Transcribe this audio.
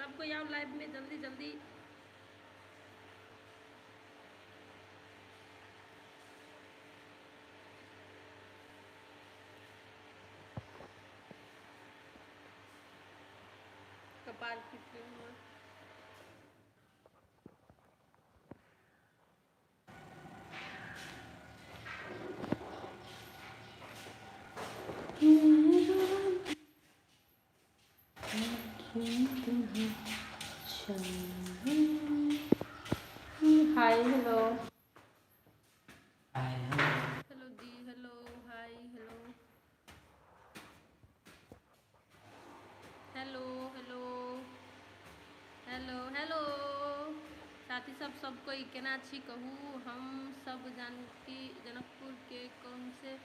सब कोई आओ लाइव में जल्दी जल्दी। कपाल खींच रही हूँ। Hi hello hello ji, hello hi hello hello hello hello hello साथी सब कोई केना छी कहू। हम सब जानकी जनकपुर के कौन से